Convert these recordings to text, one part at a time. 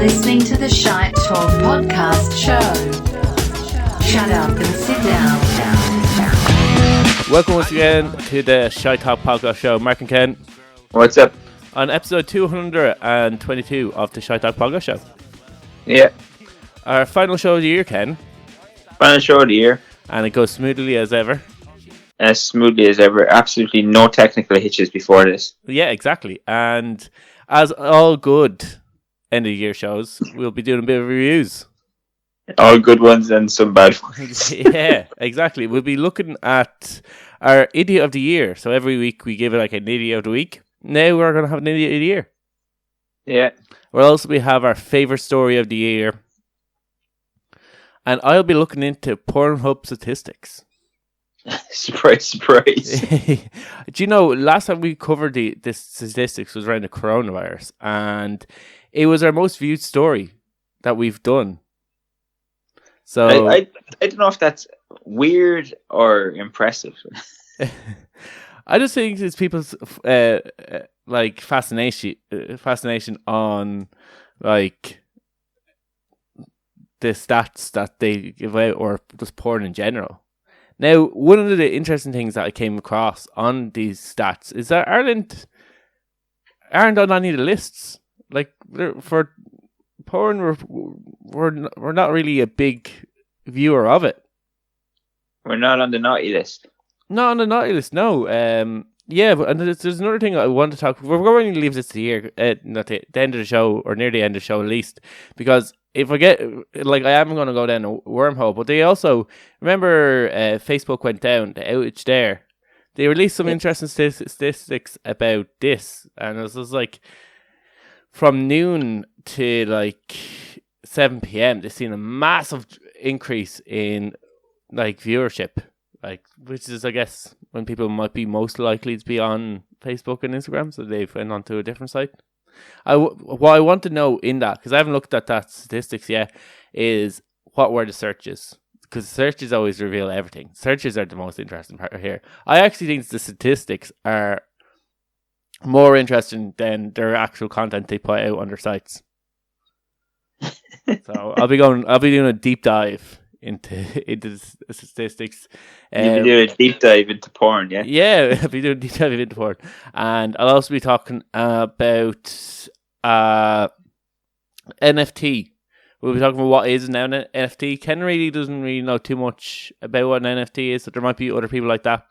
listening to the Shite Talk Podcast Show. Shut up and sit down. Welcome once again to the Shite Talk Podcast Show. Mark and Ken. What's up? On episode 222 of the Shite Talk Podcast Show. Yeah. Our final show of the year, Ken. Final show of the year. And it goes smoothly as ever. As smoothly as ever. Absolutely no technical hitches before this. Yeah, exactly. And as all good end of year shows, we'll be doing a bit of reviews. All good ones and some bad ones. Yeah, exactly. We'll be looking at our Idiot of the Year. So every week we give it like an Idiot of the Week. Now we're going to have an Idiot of the Year. Yeah. We'll also have our favourite story of the year. And I'll be looking into Pornhub statistics. Surprise, surprise. Do you know, last time we covered the statistics was around the coronavirus, and it was our most viewed story that we've done. So I don't know if that's weird or impressive. I just think it's people's like fascination on like the stats that they give out, or just porn in general. Now, one of the interesting things that I came across on these stats is that Ireland aren't on any of the lists. Like, for porn, we're not really a big viewer of it. We're not on the naughty list. Not on the naughty list, no. Yeah, but and there's another thing I want to talk. We're going to leave this to the year, not the end of the show, or near the end of the show at least, because if I get, like, I am going to go down a wormhole, but they also, remember Facebook went down, the outage there. They released some interesting statistics about this, and it was just like, from noon to like 7 p.m, they've seen a massive increase in like viewership, like, which is, I guess, when people might be most likely to be on Facebook and Instagram, so they've went on to a different site. What I want to know in that, because I haven't looked at that statistics yet, is what were the searches? Because searches always reveal everything. Searches are the most interesting part here. I actually think the statistics are more interesting than their actual content they put out on their sites. So I'll be doing a deep dive into the statistics. You'll be doing a deep dive into porn, yeah? Yeah, I'll be doing a deep dive into porn. And I'll also be talking about NFT. We'll be talking about what is now an NFT. Ken really doesn't really know too much about what an NFT is, so there might be other people like that.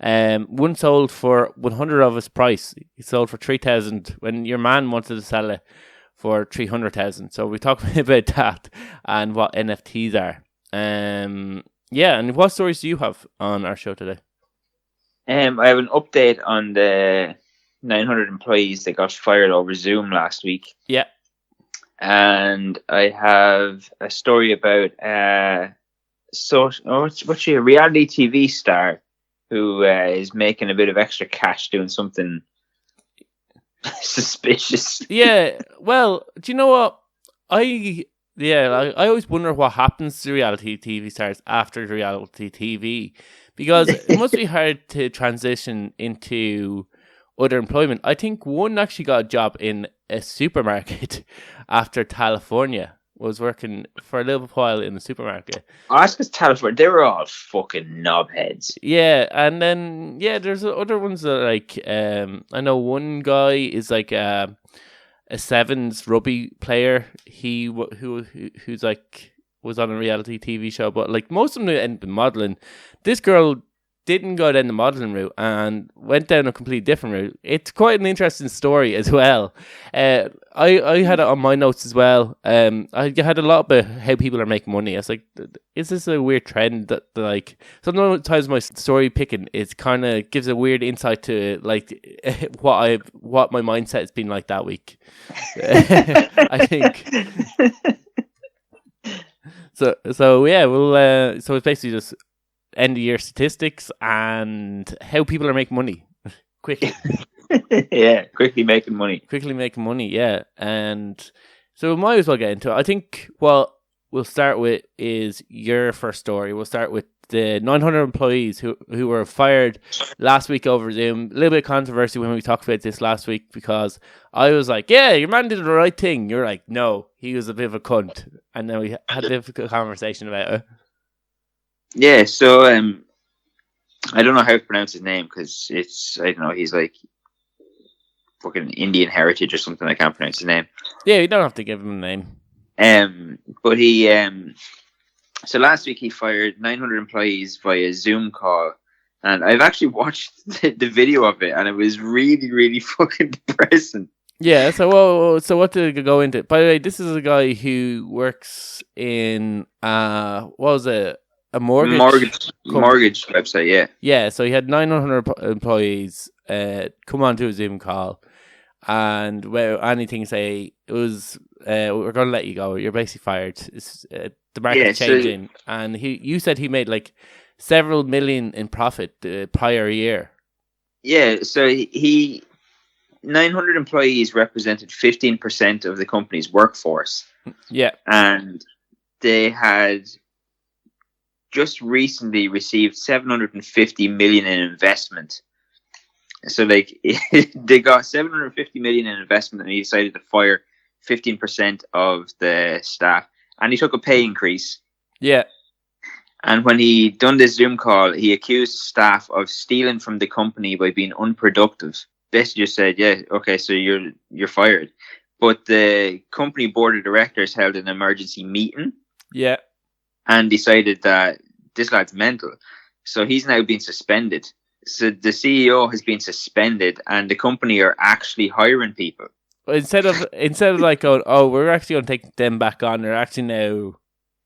One sold for 100 of its price. It sold for 3,000 when your man wanted to sell it for 300,000. So we talk about that and what NFTs are. Yeah, and what stories do you have on our show today? I have an update on the 900 employees that got fired over Zoom last week. Yeah. And I have a story about what's she, a reality TV star who is making a bit of extra cash doing something suspicious. Yeah, well, do you know what? I always wonder what happens to reality TV stars after reality TV, because it must be hard to transition into other employment. I think one actually got a job in a supermarket after California, was working for a little while in the supermarket. Oh, that's because California, they were all fucking knobheads. Yeah, and then, yeah, there's other ones that, like, I know one guy is like a sevens rugby player. Who's like was on a reality TV show, but like most of them ended up modeling. This girl didn't go down the modeling route and went down a completely different route. It's quite an interesting story as well. I had it on my notes as well. I had a lot about how people are making money. I was like, is this a weird trend that, like, sometimes my story picking is kind of gives a weird insight to like what my mindset has been like that week. I think. So yeah, we'll so it's basically just end of year statistics and how people are making money quickly. Yeah, quickly making money, yeah. And so we might as well get into it. I think what we'll start with is your first story. We'll start with the 900 employees who were fired last week over Zoom. A little bit of controversy when we talked about this last week because I was like, yeah, your man did the right thing. You're like, no, he was a bit of a cunt. And then we had a difficult conversation about it. Yeah, so I don't know how to pronounce his name because I don't know, he's like fucking Indian heritage or something. I can't pronounce his name. Yeah, you don't have to give him a name. But he so last week he fired 900 employees via Zoom call, and I've actually watched the video of it, and it was really, really fucking depressing. Yeah, so what did it go into? By the way, this is a guy who works in what was it? A mortgage website, yeah. Yeah, so he had 900 employees come onto a Zoom call, and anything say it was we're going to let you go. You're basically fired. The market's changing, and you said he made like several million in profit the prior year. Yeah, so 900 employees represented 15% of the company's workforce. Yeah, and they had just recently received 750 million in investment. So like they got 750 million in investment, and he decided to fire 15% of the staff, and he took a pay increase. Yeah. And when he done this Zoom call, he accused staff of stealing from the company by being unproductive. Basically just said, yeah, okay, so you're fired. But the company board of directors held an emergency meeting. Yeah. And decided that this lad's mental. So he's now been suspended. So the CEO has been suspended, and the company are actually hiring people. Instead of like going, oh, we're actually going to take them back on, they're actually now...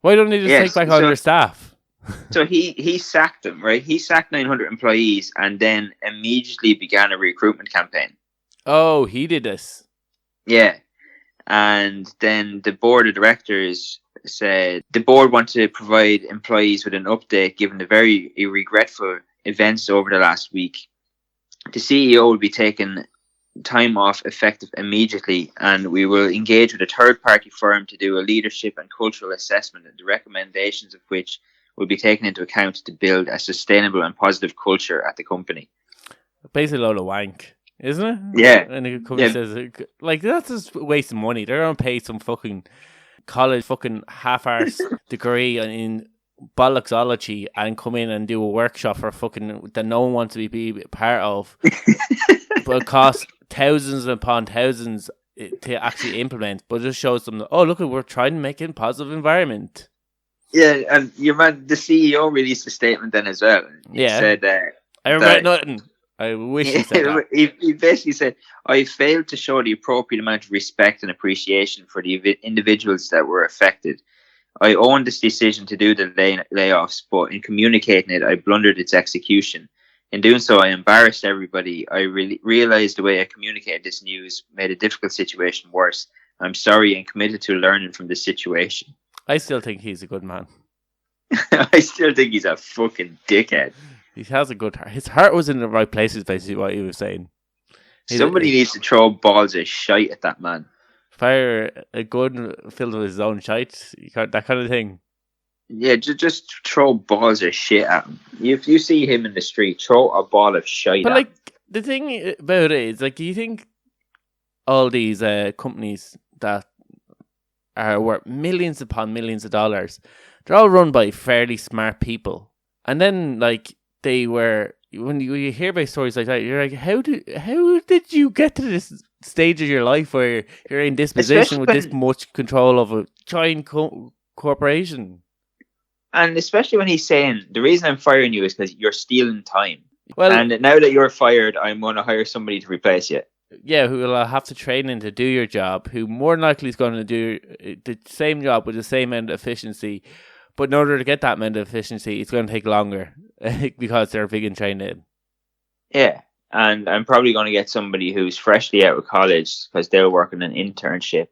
Why don't they just take back on their staff? So he sacked them, right? He sacked 900 employees and then immediately began a recruitment campaign. Oh, he did this? Yeah. And then the board of directors said the board wanted to provide employees with an update given the very regretful events over the last week. The CEO will be taking time off effective immediately, and we will engage with a third-party firm to do a leadership and cultural assessment, and the recommendations of which will be taken into account to build a sustainable and positive culture at the company. Basically a load of wank, isn't it? Yeah. And the company says, like, that's just wasting money. They're going to pay some fucking college fucking half-arse degree in bollocksology and come in and do a workshop for fucking that no one wants to be part of, but it costs thousands upon thousands to actually implement, but it just shows them, oh, look, we're trying to make it a positive environment. Yeah, and your man, the CEO released a statement then as well. He said, I regret nothing. I wish he said that. He basically said, I failed to show the appropriate amount of respect and appreciation for the individuals that were affected. I own this decision to do the layoffs, but in communicating it, I blundered its execution. In doing so, I embarrassed everybody. I realized the way I communicated this news made a difficult situation worse. I'm sorry and committed to learning from this situation. I still think he's a good man. I still think he's a fucking dickhead. He has a good heart. His heart was in the right places, basically, what he was saying. Somebody needs to throw balls of shite at that man. Fire a gun filled with his own shite, that kind of thing. Yeah, just throw balls of shit at him. If you see him in the street, throw a ball of shite at him. But, the thing about it is, do you think all these companies that are worth millions upon millions of dollars, they're all run by fairly smart people? And then, they were... When you hear about stories like that, you're like, how did you get to this stage of your life where you're in this position with this much control of a giant corporation? And especially when he's saying, the reason I'm firing you is because you're stealing time. Well, and now that you're fired, I'm going to hire somebody to replace you. Yeah, who will have to train in to do your job, who more than likely is going to do the same job with the same amount of efficiency. But in order to get that amount of efficiency, it's going to take longer because they're big and trained in. Yeah, and I'm probably going to get somebody who's freshly out of college because they'll work in an internship,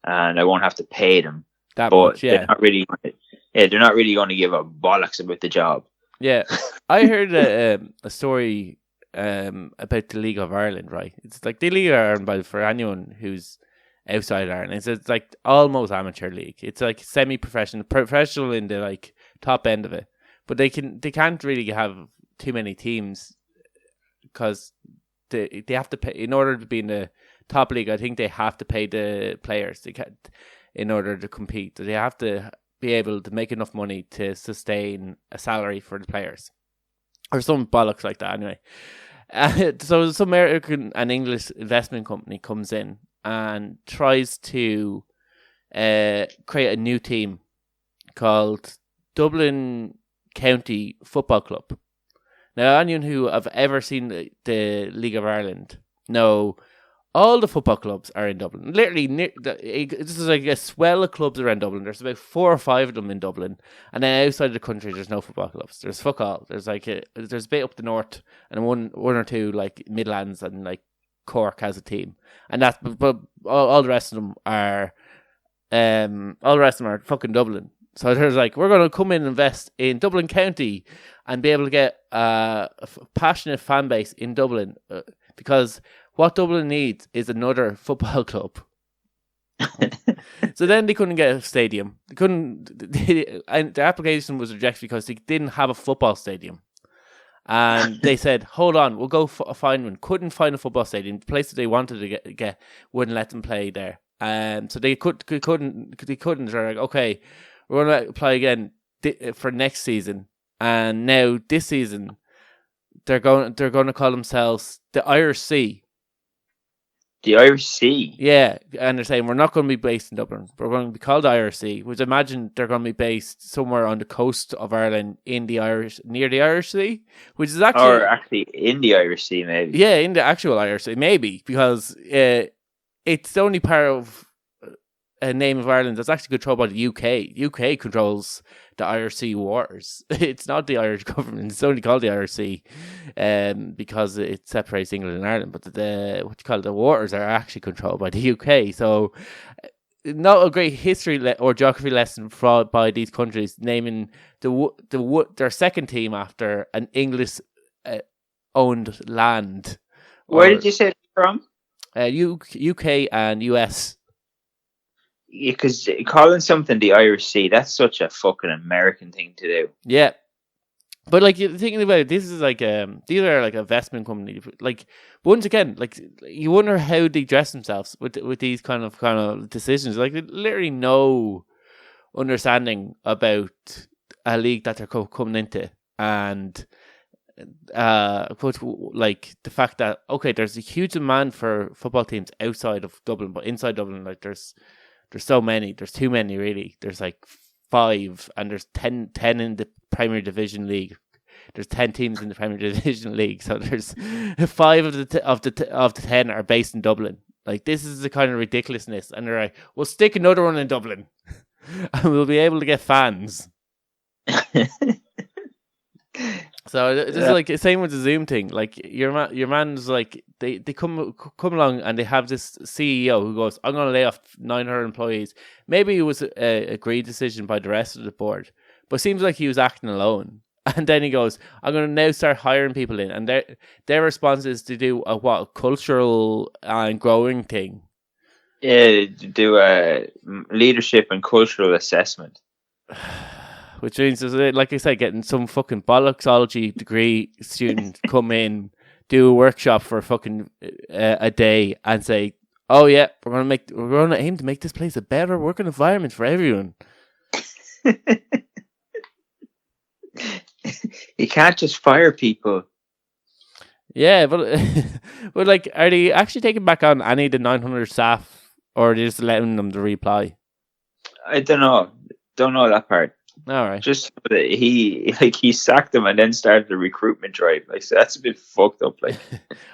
and I won't have to pay them. That much, yeah. They're not really going to give a bollocks about the job. Yeah, I heard a story about the League of Ireland. Right, it's like the League of Ireland, but for anyone who's outside Ireland, it's like almost amateur league. It's like semi-professional, professional in the top end of it. but they can't really have too many teams because they have to pay in order to be in the top league. I think they have to pay the players. They can't in order to compete. They have to be able to make enough money to sustain a salary for the players, or some bollocks like that. Anyway, so some American and English investment company comes in and tries to create a new team called Dublin County Football Club. Now, anyone who have ever seen the League of Ireland know all the football clubs are in Dublin. Literally, this is like a swell of clubs around Dublin. There's about 4 or 5 of them in Dublin, and then outside of the country, there's no football clubs. There's fuck all. There's there's a bit up the north, and one or two like Midlands, and like Cork has a team, and that's but all the rest of them are fucking Dublin. So there's like, we're going to come in and invest in Dublin County and be able to get a passionate fan base in Dublin because what Dublin needs is another football club. So then they couldn't get a stadium. And their application was rejected because they didn't have a football stadium. And they said, hold on, we'll go find one. Couldn't find a football stadium. The place that they wanted to get wouldn't let them play there. So they couldn't. They're like, okay, we're going to apply again for next season. And now this season, they're going to call themselves the Irish Sea. The Irish Sea? Yeah, and they're saying we're not going to be based in Dublin. We're going to be called the Irish Sea, which I imagine they're going to be based somewhere on the coast of Ireland near the Irish Sea, which is actually... Or actually in the Irish Sea, maybe. Yeah, in the actual Irish Sea, maybe, because it's the only part of a name of Ireland that's actually controlled by the UK. UK controls the Irish Sea waters. It's not the Irish government. It's only called the Irish Sea because it separates England and Ireland. But the waters are actually controlled by the UK. So not a great history or geography lesson by these countries naming their second team after an English owned land. Where did you say it's from? UK and US. Because calling something the Irish Sea, that's such a fucking American thing to do. Yeah. But like, you're thinking about it, this is like these are like investment companies. Like, once again, like, you wonder how they dress themselves with these kind of decisions. Like, literally no understanding about a league that they're coming into, and but like the fact that there's a huge demand for football teams outside of Dublin, but inside Dublin, like there's so many. There's too many, really. There's like 5, and there's 10 in the Premier Division League. There's 10 teams in the Premier Division League, so there's 5 of the 10 are based in Dublin. Like, this is the kind of ridiculousness, and they're like, we'll stick another one in Dublin, and we'll be able to get fans. So this is like the same with the Zoom thing. Like, your man's like, they come along and they have this CEO who goes, I'm going to lay off 900 employees. Maybe it was a great decision by the rest of the board, but it seems like he was acting alone. And then he goes, I'm going to now start hiring people in. And their response is to do a cultural and growing thing. Yeah, do a leadership and cultural assessment. Which means, like I said, getting some fucking bollocksology degree student come in, do a workshop for fucking a day, and say, "Oh yeah, we're gonna aim to make this place a better working environment for everyone." You can't just fire people. Yeah, but but like, are they actually taking back on any of the 900 staff, or are they just letting them to reply? I don't know. Don't know that part. All right. Just that he sacked them and then started the recruitment drive. Like, so that's a bit fucked up. Like,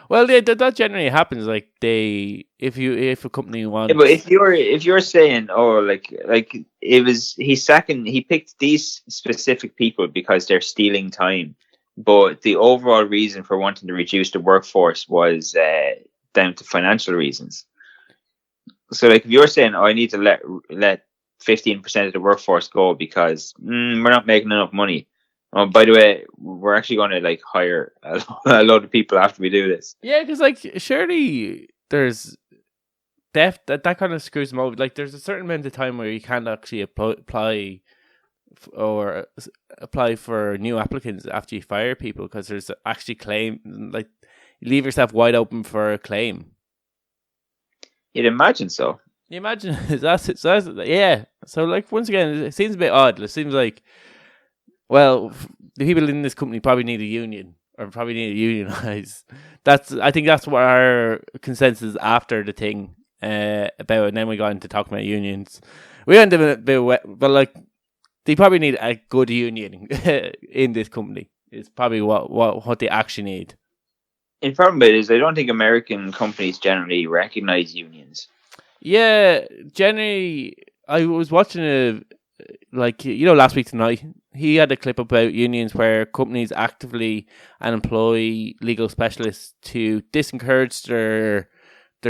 well, that generally happens. Like, if a company wants, yeah, but if you're saying, he picked these specific people because they're stealing time, but the overall reason for wanting to reduce the workforce was down to financial reasons. So, like, if you're saying, I need to let 15% of the workforce go because we're not making enough money. Oh, by the way, we're actually going to like hire a load of people after we do this. Yeah, because like, surely there's that kind of screws them over. Like, there's a certain amount of time where you can't actually apply or apply for new applicants after you fire people, because there's actually claim, like, you leave yourself wide open for a claim. You'd imagine so. You imagine yeah. So like, once again, it seems a bit odd. It seems like, well, the people in this company probably need a union, or probably need to unionize. I think that's what our consensus after the thing about it. And then we got into talking about unions. We went a bit wet, but like, they probably need a good union in this company. It's probably what they actually need. The problem with it is I don't think American companies generally recognize unions. Yeah, generally, I was watching last week tonight, he had a clip about unions where companies actively employ legal specialists to discourage their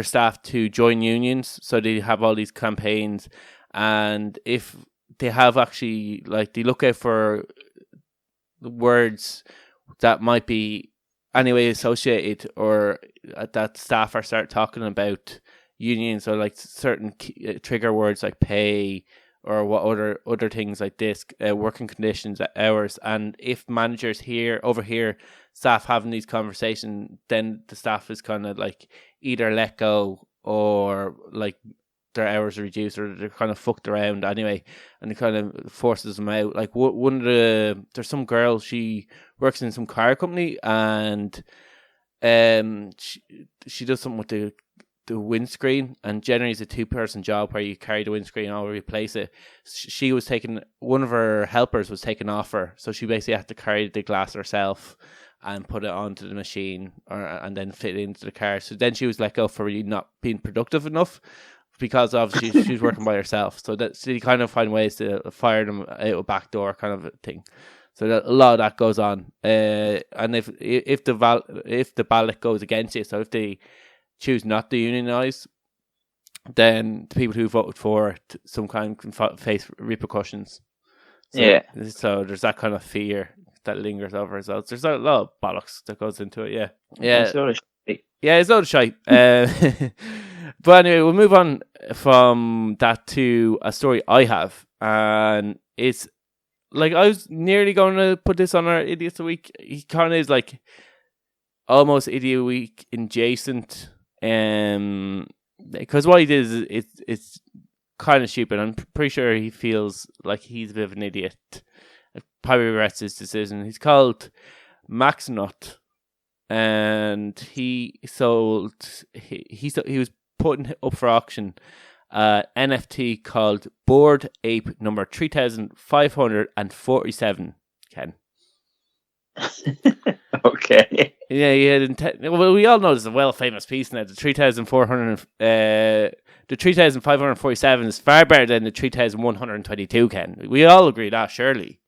staff to join unions. So they have all these campaigns, and if they have actually, like, they look out for words that might be anyway associated, or that staff are start talking about unions, or like certain trigger words like pay, or what other things like this, working conditions, hours. And if managers overhear staff having these conversations, then the staff is kind of like either let go, or like their hours are reduced, or they're kind of fucked around anyway, and it kind of forces them out. Like, there's some girl, she works in some car company, and she does something with the windscreen, and generally it's a 2-person job where you carry the windscreen or replace it. She was one of her helpers was taken off her, so she basically had to carry the glass herself and put it onto the machine, and then fit it into the car. So then she was let go for really not being productive enough, because obviously she was working by herself. So you kind of find ways to fire them out a back door kind of a thing. So a lot of that goes on. And if the ballot goes against you, so if they choose not to unionize, then the people who voted for it some kind can face repercussions. So there's that kind of fear that lingers over as well. There's a lot of bollocks that goes into it. Yeah. It's a lot of shit. Yeah, it's a lot of shite. But anyway, we'll move on from that to a story I have, and it's like, I was nearly going to put this on our Idiots of the Week. He kind of is like almost Idiot Week adjacent, because what he did is it's kind of stupid. I'm pretty sure he feels like he's a bit of an idiot. Probably regrets his decision. He's called Max Nut, and he was putting up for auction NFT called Bored Ape number 3547. Ken. Okay. Yeah, he had well, we all know there's a famous piece now. The 3547 is far better than the 3122. Ken, we all agree that, surely.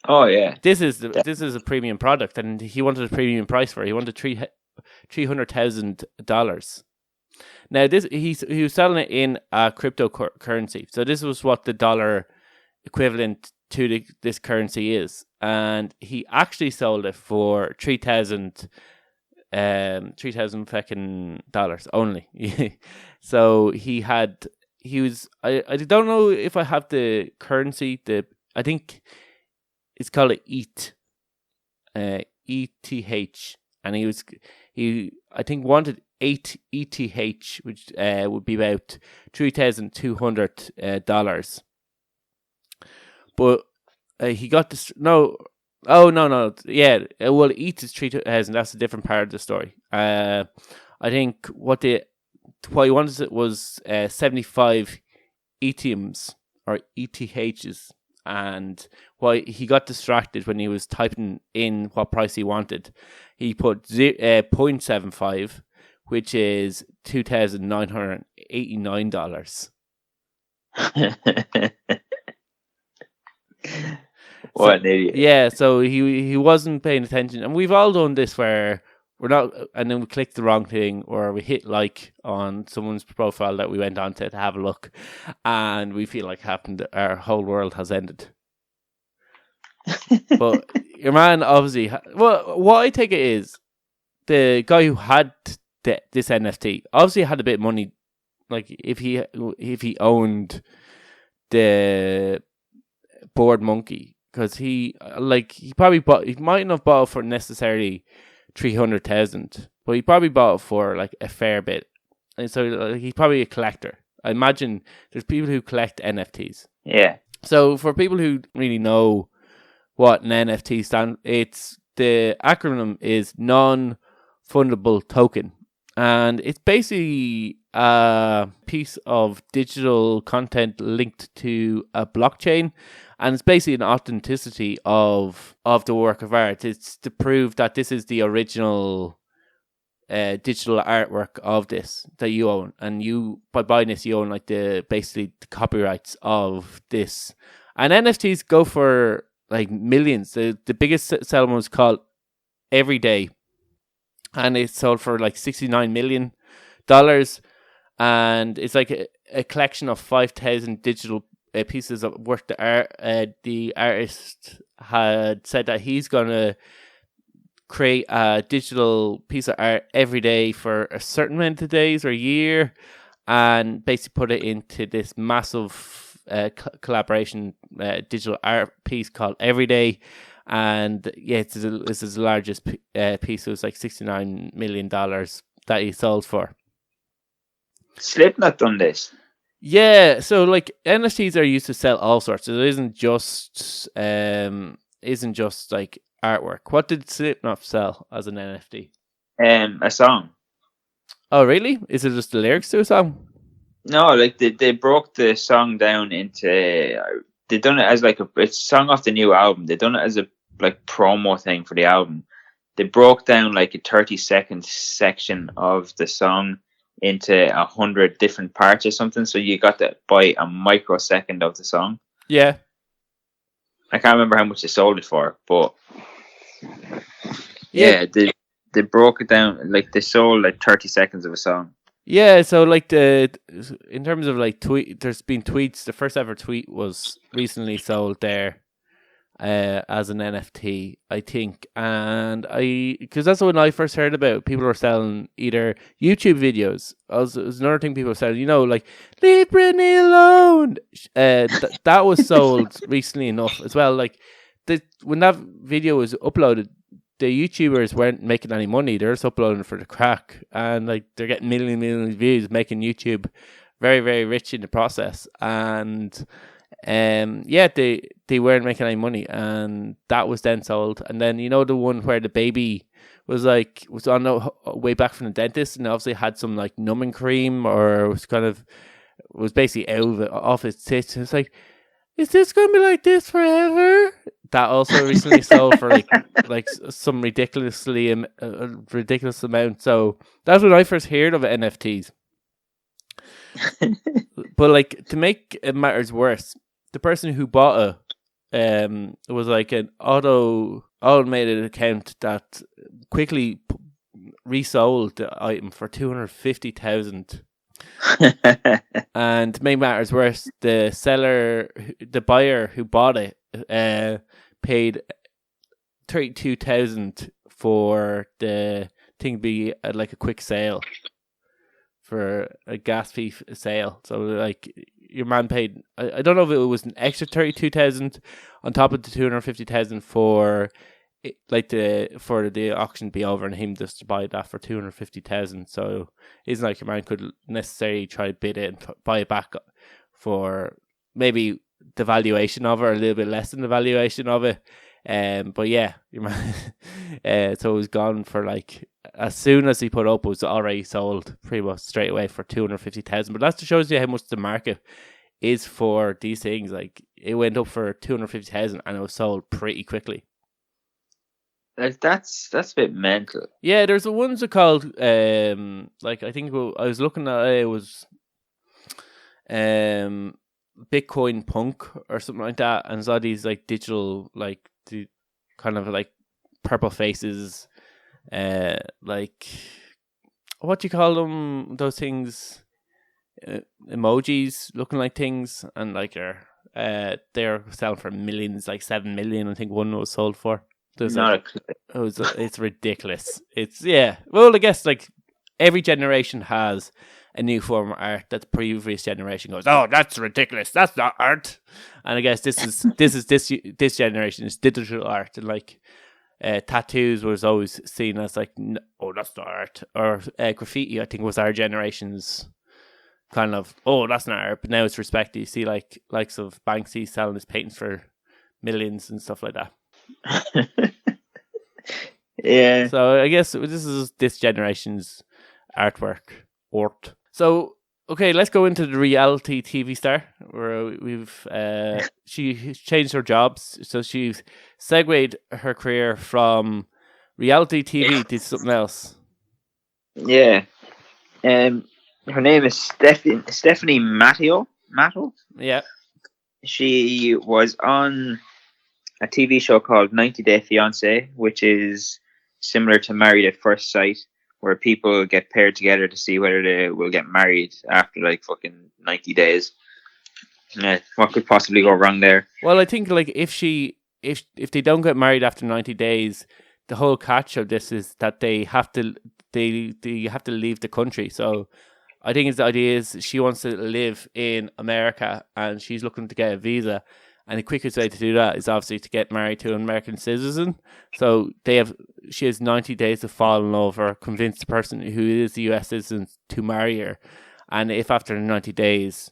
Oh yeah. This is a premium product, and he wanted a premium price for it. He wanted $300,000. Now he was selling it in a cryptocurrency. So this was what the dollar equivalent to this currency is, and he actually sold it for $3,000 fucking dollars only. So I don't know if I have the currency. I think it's called ETH, ETH, and he I think wanted 8 ETH, which would be about $3,200. But he got this. No. Oh, no. Yeah. Well, ETH is 3,000. That's a different part of the story. I think what he wanted was 75 Ethiums or ETHs. And why he got distracted when he was typing in what price he wanted. He put 0.75, which is $2,989. What an idiot. Yeah, so he wasn't paying attention. And we've all done this where we're not, and then we click the wrong thing, or we hit like on someone's profile that we went on to have a look, and we feel like our whole world has ended. But your man obviously, what I take it is, the guy who had this NFT obviously had a bit of money. Like if he owned the bored monkey because he mightn't have bought it for necessarily 300,000, but he probably bought it for like a fair bit, and so he's probably a collector. I imagine there's people who collect NFTs. Yeah. So for people who really know what an NFT stands, it's the acronym is non-fundable token, and it's basically a piece of digital content linked to a blockchain, and it's basically an authenticity of the work of art. It's to prove that this is the original digital artwork of this that you own, and you, by buying this, you own like basically the copyrights of this. And NFTs go for like millions. The biggest selling was called Everyday, and it sold for like $69 million, and it's like a collection of 5,000 digital pieces of work. The artist had said that he's gonna create a digital piece of art every day for a certain amount of days or a year, and basically put it into this massive collaboration digital art piece called Everyday. And yeah, it's his largest piece. It was like $69 million that he sold for. Slipknot done this. Yeah, so like NFTs are used to sell all sorts. It isn't just like artwork. What did Slipknot sell as an NFT? A song. Oh, really? Is it just the lyrics to a song? No, like they broke the song down into. They done it as like it's a song off the new album. They done it as a like promo thing for the album. They broke down like a 30-second section of the song into 100 different parts or something. So you got to buy a microsecond of the song. Yeah. I can't remember how much they sold it for, but yeah, they broke it down. Like they sold like 30 seconds of a song. Yeah, so like in terms of like there's been tweets. The first ever tweet was recently sold there, as an NFT, I think, and because that's when I first heard about it. People were selling either YouTube videos. It was another thing people were selling. Like leave Britney alone. That was sold recently enough as well. Like when that video was uploaded, the YouTubers weren't making any money. They're just uploading for the crack, and like they're getting millions of views, making YouTube very, very rich in the process. And they weren't making any money, and that was then sold. And then the one where the baby was on the way back from the dentist, and obviously had some like numbing cream, or was basically off his tits. And it's like, is this gonna be like this forever? That also recently sold for like some ridiculous amount. So that's when I first heard of NFTs. But like, to make it matters worse, the person who bought it was like an automated account that quickly resold the item for 250,000. And to make matters worse, the buyer who bought it paid 32,000 for the thing to be like a quick sale, for a gas fee sale. So like, your man paid, I don't know if it was an extra 32,000 on top of the 250,000 for the auction to be over, and him just to buy that for 250,000. So it's like your man could necessarily try to bid it and buy it back for maybe the valuation of it, or a little bit less than the valuation of it. But yeah, your man, so it was gone for like, as soon as he put up, it was already sold pretty much straight away for 250,000. But that just shows you how much the market is for these things. Like, it went up for 250,000 and it was sold pretty quickly. Like, that's a bit mental. Yeah, there's the ones that called like, I think I was looking at it was Bitcoin Punk or something like that, and saw these like digital, like the kind of like purple faces, like, what do you call them, those things, emojis looking like things, and like they're selling for millions, like 7 million I think one was sold for. It's ridiculous. Well, I guess like every generation has a new form of art that the previous generation goes, oh, that's ridiculous, that's not art. And I guess this generation is digital art, and like tattoos was always seen as like, oh, that's not art, or graffiti. I think was our generation's kind of, oh, that's not art, but now it's respected. You see like likes of Banksy selling his paintings for millions and stuff like that. Yeah. So I guess this is this generation's artwork. So okay, let's go into the reality TV star where we've she changed her jobs, so she's segued her career from reality TV to something else. Yeah. Her name is Stephanie Matto. Yeah. She was on a TV show called 90 Day Fiancé, which is similar to Married at First Sight, where people get paired together to see whether they will get married after like fucking 90 days. What could possibly go wrong there? Well, I think like if they don't get married after 90 days, the whole catch of this is that they have to leave the country. So I think the idea is she wants to live in America and she's looking to get a visa. And the quickest way to do that is obviously to get married to an American citizen. So she has 90 days to fall in love or convince the person who is the US citizen to marry her. And if after 90 days,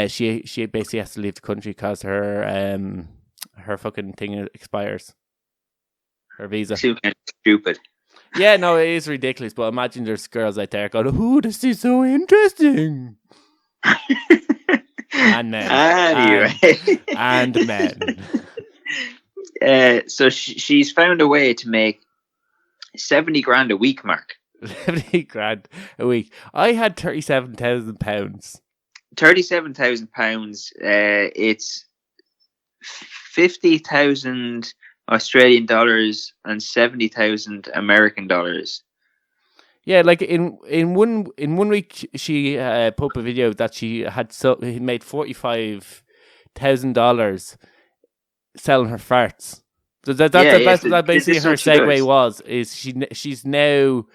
she basically has to leave the country because her fucking thing expires, her visa. Stupid. Yeah, no, it is ridiculous. But imagine there's girls out there going, "Oh, this is so interesting." And men. Anyway. And men. So she's found a way to make 70 grand a week, Mark. 70 grand a week. I had £37,000. £37,000. It's 50,000 Australian dollars and 70,000 American dollars. Yeah, like in one week she put up a video that she had made $45,000 selling her farts. So that basically her segue was is she's now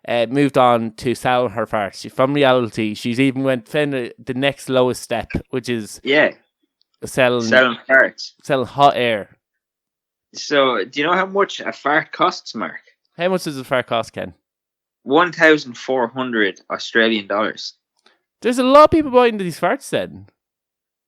moved on to selling her farts. From reality, she's even found the next lowest step, which is selling farts, selling hot air. So, do you know how much a fart costs, Mark? How much does a fart cost, Ken? 1,400 Australian dollars. There's a lot of people buying these farts then.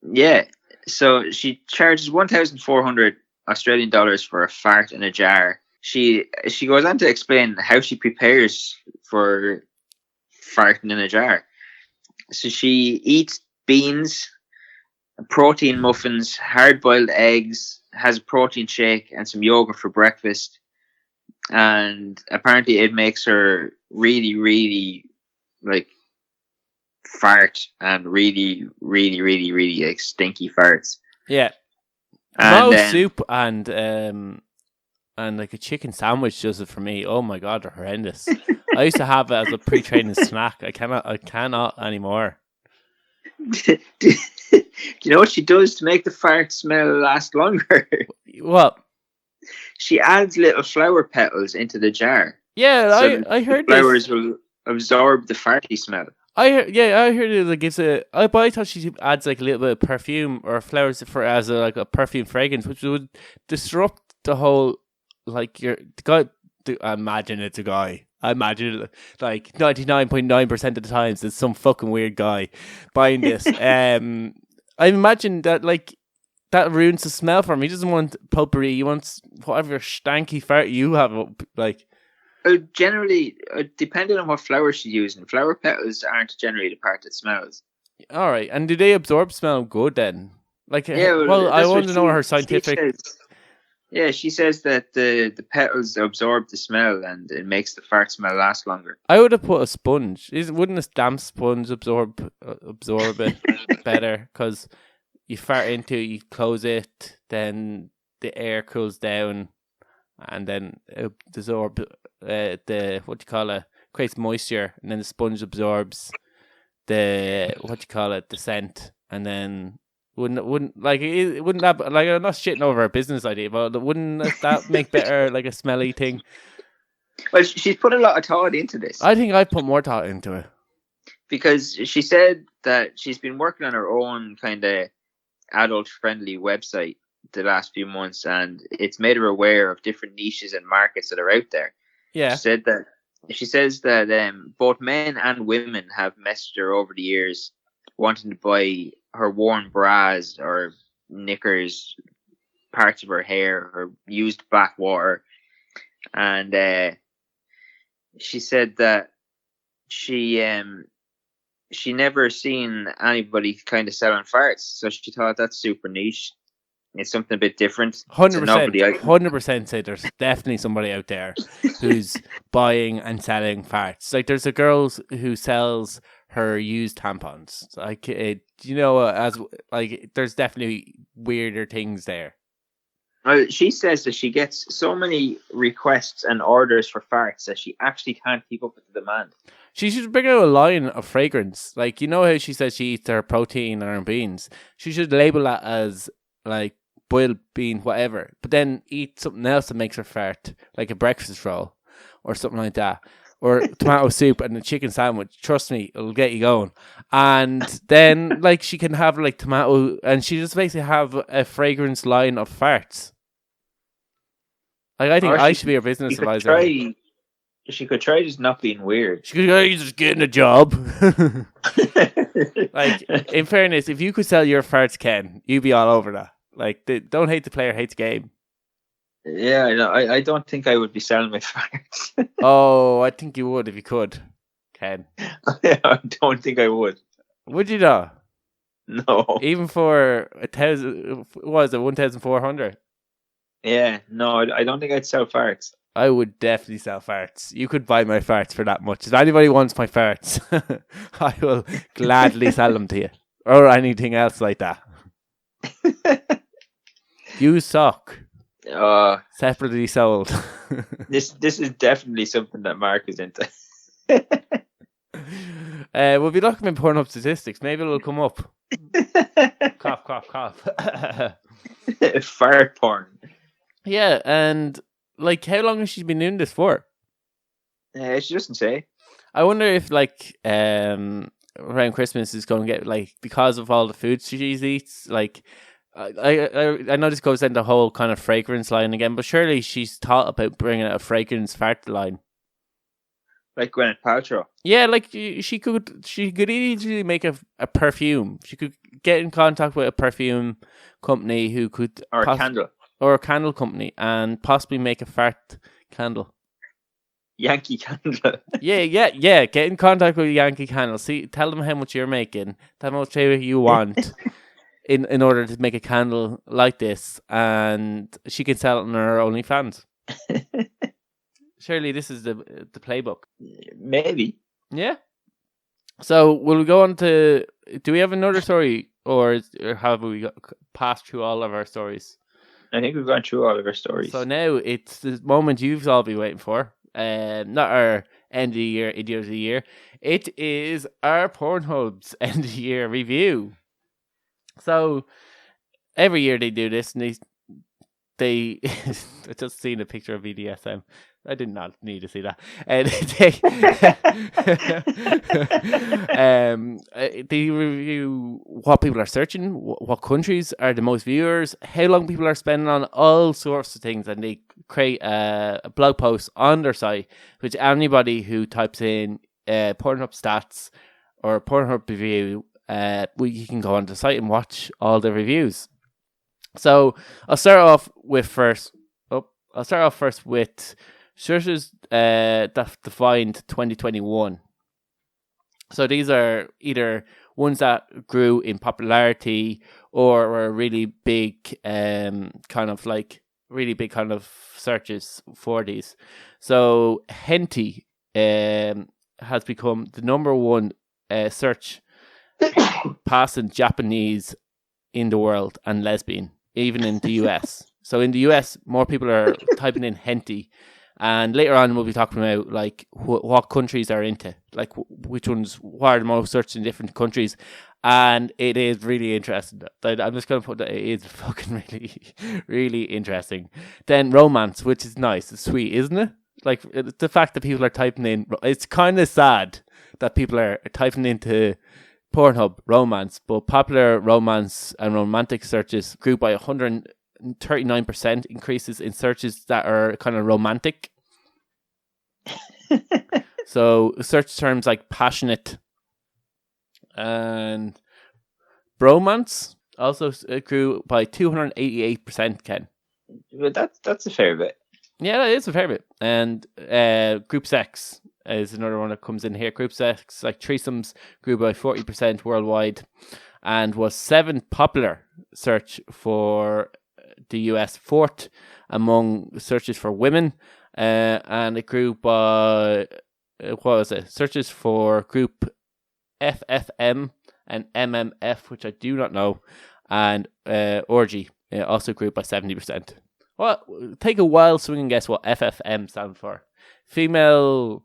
Yeah. So she charges 1,400 Australian dollars for a fart in a jar. She goes on to explain how she prepares for farting in a jar. So she eats beans, protein muffins, hard-boiled eggs, has a protein shake and some yogurt for breakfast. And apparently it makes her really, really like fart and really, really, really, really like stinky farts. Yeah. And no soup and like a chicken sandwich does it for me. Oh my god, they're horrendous. I used to have it as a pre-training snack. I cannot anymore. Do you know what she does to make the fart smell last longer? What? She adds little flower petals into the jar. Yeah, so I heard flowers this. will absorb the farty smell. I heard it like it's a. But I thought she adds like a little bit of perfume or flowers as a perfume fragrance, which would disrupt the whole like the guy. I imagine it's a guy. I imagine like 99.9% of the times it's some fucking weird guy buying this. I imagine that like that ruins the smell for him. He doesn't want potpourri. He wants whatever stanky fart you have. Like generally, depending on what flower she's using, flower petals aren't generally the part that smells. All right, and do they absorb smell good then? Like, yeah, well I want to know her scientific. She says that the petals absorb the smell and it makes the fart smell last longer. I would have put a sponge. Wouldn't a damp sponge absorb it better? Because you fart into it, you close it, then the air cools down, and then it absorbs creates moisture, and then the sponge absorbs the scent, and then. Wouldn't that like I'm not shitting over a business idea, but wouldn't that make better like a smelly thing? Well, she's put a lot of thought into this. I think I'd put more thought into it. because she said that she's been working on her own kind of adult-friendly website the last few months, and it's made her aware of different niches and markets that are out there. Yeah. She says that both men and women have messaged her over the years wanting to buy her worn bras or knickers, parts of her hair, or used backwater. And she said that she never seen anybody kind of selling farts, so she thought that's super niche. It's something a bit different. 100% say there's definitely somebody out there who's buying and selling farts. Like there's a girl who sells her used tampons. Like as like there's definitely weirder things there. She says that she gets so many requests and orders for farts that she actually can't keep up with the demand. She should bring out a line of fragrance. Like, you know how she says she eats her protein and her beans? She should label that as, like, boiled bean, whatever. But then eat something else that makes her fart, like a breakfast roll or something like that. Or tomato soup and a chicken sandwich. Trust me, it'll get you going. And then, like, she can have, like, tomato... And she just basically have a fragrance line of farts. Like, I think I should be her business advisor. She could try just not being weird. She could go, you're just getting a job. Like, in fairness, if you could sell your farts, Ken, you'd be all over that. Like, don't hate the player, hate the game. Yeah, I don't think I would be selling my farts. Oh, I think you would if you could, Ken. I don't think I would. Would you not? No. Even for 1,400? Yeah, no, I don't think I'd sell farts. I would definitely sell farts. You could buy my farts for that much. If anybody wants my farts, I will gladly sell them to you. Or anything else like that. You suck. Separately sold. This is definitely something that Mark is into. We'll be looking at Pornhub statistics. Maybe it'll come up. Cough, cough, cough. Fart porn. Yeah, and like, how long has she been doing this for? She doesn't say. I wonder if, like, around Christmas is going to get, like, because of all the food she eats, like, I know this goes into the whole kind of fragrance line again, but surely she's thought about bringing out a fragrance fart line. Like Gwyneth Paltrow. Yeah, like, she could easily make a perfume. She could get in contact with a perfume company who could... Or a candle. Or a candle company, and possibly make a fart candle. Yankee Candle. Yeah. Get in contact with Yankee Candle. See, tell them how much you're making. Tell them how much you want in order to make a candle like this, and she can sell it on her OnlyFans. Surely this is the playbook. Maybe. Yeah. So will we go on to? Do we have another story, or have we passed through all of our stories? I think we've gone through all of our stories. So now it's the moment you've all been waiting for. Not our end of the year, idiot of the year. It is our Pornhub's end of the year review. So every year they do this, and they I just seen a picture of BDSM. I did not need to see that. They review what people are searching, what countries are the most viewers, how long people are spending on all sorts of things, and they create a blog post on their site, which anybody who types in Pornhub stats or Pornhub review, you can go on the site and watch all the reviews. So I'll start off first with searches that defined 2021. So these are either ones that grew in popularity or were really big, kind of searches for these. So hentai has become the number one search passing Japanese in the world and lesbian, even in the US. So in the US, more people are typing in hentai. And later on, we'll be talking about like what countries are into, like what are the most searched in different countries. And it is really interesting. I'm just going to put that it is fucking really, really interesting. Then romance, which is nice. It's sweet, isn't it? Like the fact that people are typing in, it's kind of sad that people are typing into Pornhub romance, but popular romance and romantic searches grew by 139% increases in searches that are kind of romantic. So search terms like passionate and bromance also grew by 288%, Ken. But that's a fair bit. Yeah, that is a fair bit. And group sex is another one that comes in here. Group sex, like threesomes, grew by 40% worldwide and was 7th popular search for the US, 4th among searches for women. And it grew by, what was it? Searches for group FFM and MMF, which I do not know, and orgy also grew by 70%. Well, take a wild swing and guess what FFM stands for. Female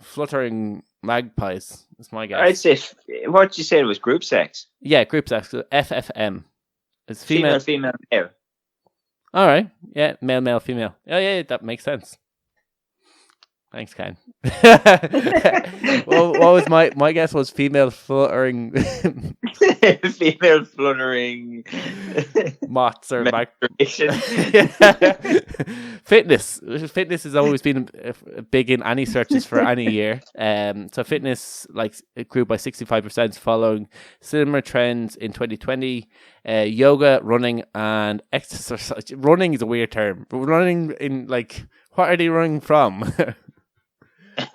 fluttering magpies. That's my guess. I'd say, what you said was group sex. Yeah, group sex. So FFM. It's female, male. All right. Yeah, male, female. Oh, yeah, that makes sense. Thanks, Ken. Well, what was my guess was female fluttering Female fluttering moths or masturbation. Fitness has always been big in any searches for any year. So fitness, like, it grew by 65% following similar trends in 2020. Yoga, running, and exercise. Running is a weird term. Running in, like, what are they running from?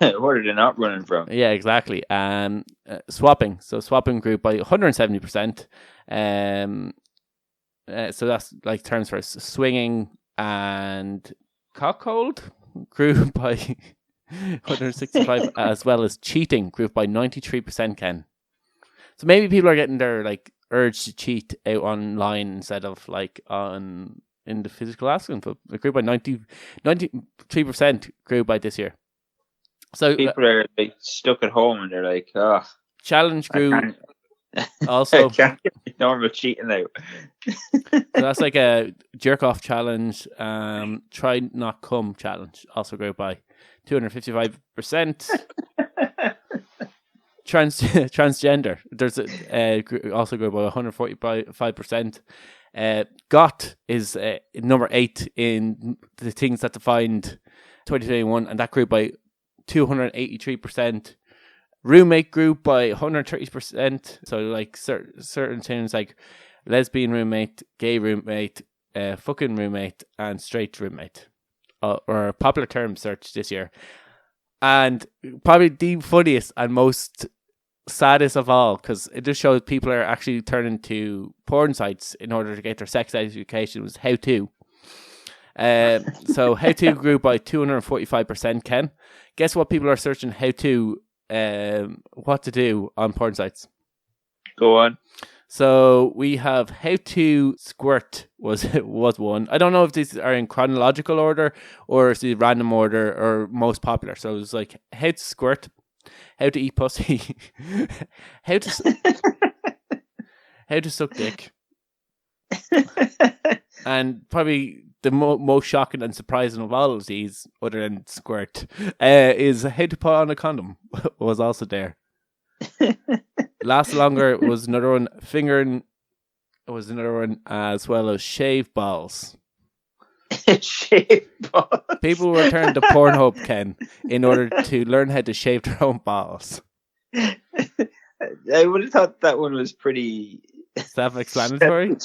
What are they not running from? Yeah, exactly. Swapping. So swapping grew by 170%. So that's like terms for swinging, and cockhold grew by 165, as well as cheating grew by 93%, Ken. So maybe people are getting their like urge to cheat out online instead of like in the physical aspect. But it grew by 93% grew by this year. So people are like stuck at home and they're like, oh, challenge grew also. I can't get normal cheating out. So that's like a jerk off challenge. Try not come challenge also grew by 255%. Transgender, there's also grew by 145%. GOT is number 8 in the things that defined 2021, and that grew by 283%. Roommate grew by 130%. So like certain things like lesbian roommate, gay roommate, fucking roommate, and straight roommate are popular terms searched this year. And probably the funniest and most saddest of all, because it just shows people are actually turning to porn sites in order to get their sex education, was how to. So how to grew by 245%, Ken. Guess what people are searching how to, what to do on porn sites? Go on. So we have how to squirt was one. I don't know if these are in chronological order or is it random order or most popular. So it was like how to squirt, how to eat pussy, how to suck dick, and probably the most shocking and surprising of all of these, other than squirt, is how to put on a condom was also there. Last longer was another one. Fingering was another one, as well as shave balls. Shave balls. People were turning to Pornhub, Ken, in order to learn how to shave their own balls. I would have thought that one was pretty self-explanatory.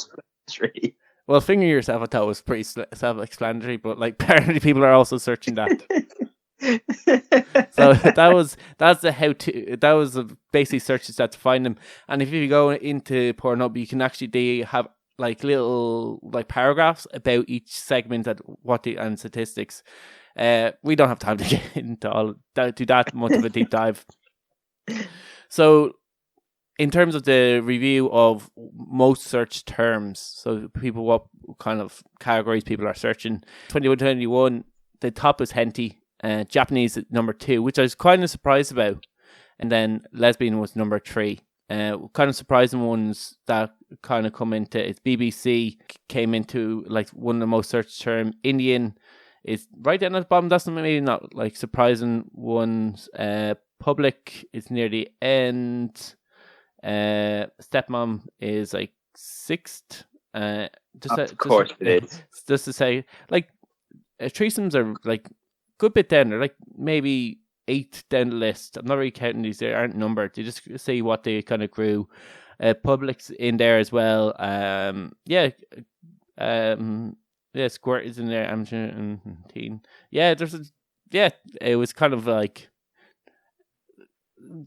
Well, fingering yourself, I thought was pretty self-explanatory, but like apparently people are also searching that. So that's the how to. That was basically searches that to find them. And if you go into Pornhub, you can actually they have like little like paragraphs about each segment and statistics. We don't have time to get into all that, do that much of a deep dive. So, in terms of the review of most search terms, so people, what kind of categories people are searching. 2021, the top is hentai, Japanese at number 2, which I was kind of surprised about, and then lesbian was number 3. Kind of surprising ones that kind of come into it. BBC came into like one of the most searched term. Indian is right down at the bottom. That's maybe not like surprising ones. Public is near the end. Stepmom is like 6th. Of course it is. Just to say, like, threesomes are like good bit down. They're like maybe 8th down the list. I'm not really counting these; they aren't numbered. They just say what they kind of grew. Public's in there as well. Squirt is in there. I'm sure. Yeah, it was kind of like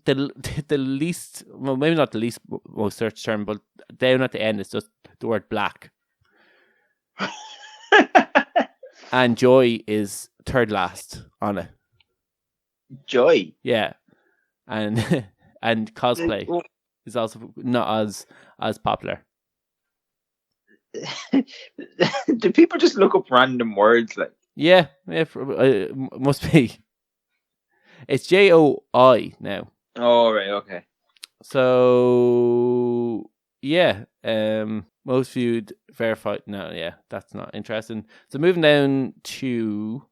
the least, well, maybe not the least most search term, but down at the end it's just the word black. And Joy is third last on it. Joy? Yeah. And and cosplay is also not as popular. Do people just look up random words like? Yeah, must be. It's JOI now. Oh, right, okay. So yeah, most viewed, verified. No, yeah, that's not interesting. So moving down to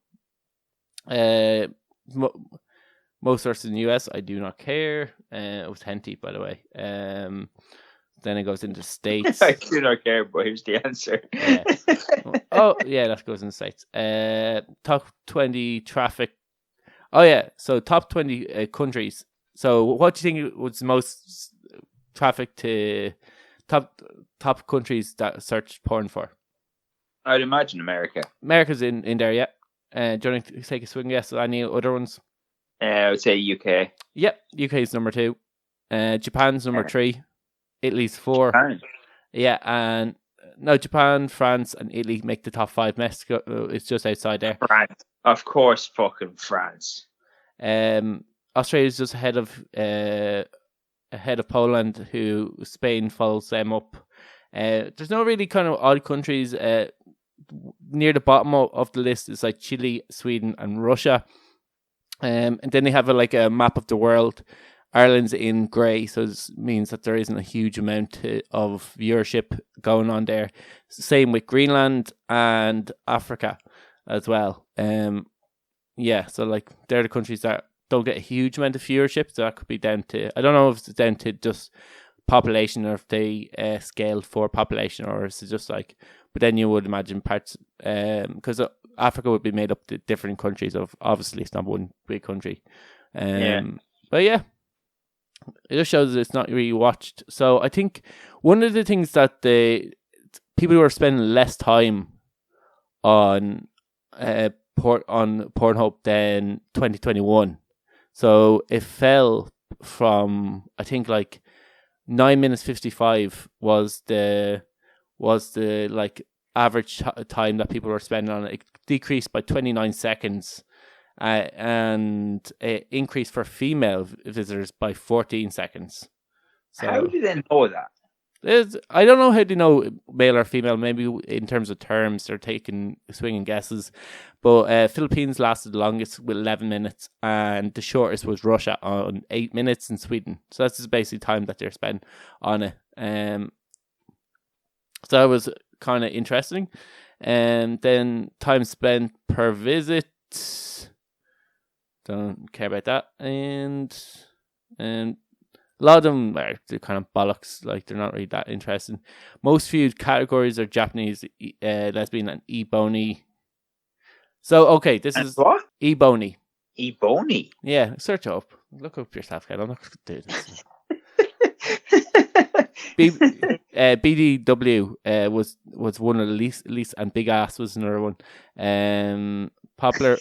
most sources in the US, I do not care. It was Henty, by the way. Then it goes into States. I do not care, but here's the answer. Yeah. Oh, yeah, that goes into States. Top 20 traffic. Oh, yeah, so top 20 countries. So what do you think was the most traffic to top countries that search porn for? I'd imagine America. America's in there, yeah. Do you want to take a swing guess at any other ones? I would say UK. Yep, UK is number 2. Japan's number 3. Italy's 4. Japan. Yeah, and no, Japan, France, and Italy make the top 5. Mexico is just outside there. France, of course, fucking France. Australia's just ahead of Poland, who Spain follows them up. There's no really kind of odd countries. Near the bottom of the list is like Chile, Sweden, and Russia. And then they have a map of the world. Ireland's in grey, so this means that there isn't a huge amount of viewership going on there. Same with Greenland and Africa as well. So like they're the countries that don't get a huge amount of viewership. So that could be down to, I don't know if it's down to just population or if they scaled for population, or is it just like, but then you would imagine parts, because Africa would be made up to different countries. Obviously it's not one big country. But yeah, it just shows that it's not really watched. So I think one of the things that the people who are spending less time on Pornhub than 2021. So it fell from, I think, like 9 minutes 55 was the like average time that people were spending on it. It decreased by 29 seconds. And it increased for female visitors by 14 seconds. So, how do they know that? I don't know how they know male or female. Maybe in terms of terms, they're taking swinging guesses. But Philippines lasted the longest with 11 minutes, and the shortest was Russia on 8 minutes, in Sweden. So that's just basically time that they're spending on it. So that was kind of interesting. And then time spent per visit. Don't care about that. And a lot of them are kind of bollocks. Like, they're not really that interesting. Most viewed categories are Japanese, lesbian, and e-bony. So, okay, this is what? e-bony. E-bony? Yeah, search up. Look up yourself, Ken. I'm not going to do this. BDW was one of the least, and Big Ass was another one. Popular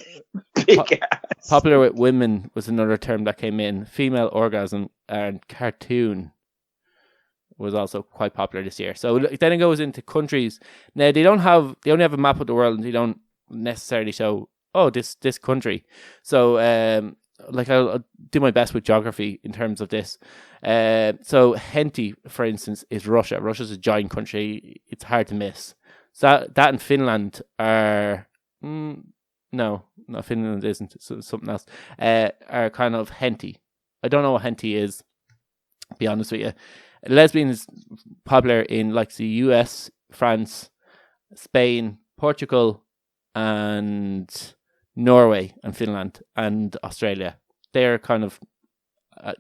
with women was another term that came in. Female orgasm and cartoon was also quite popular this year. So then it goes into countries. Now they only have a map of the world, and they don't necessarily show this country. So I'll do my best with geography in terms of this. So Henty, for instance, is Russia. Russia's a giant country. It's hard to miss. So that and Finland are no, Finland isn't. So something else. Are kind of Henty. I don't know what Henty is, to be honest with you. Lesbian is popular in like the US, France, Spain, Portugal, and Norway, and Finland, and Australia. They're kind of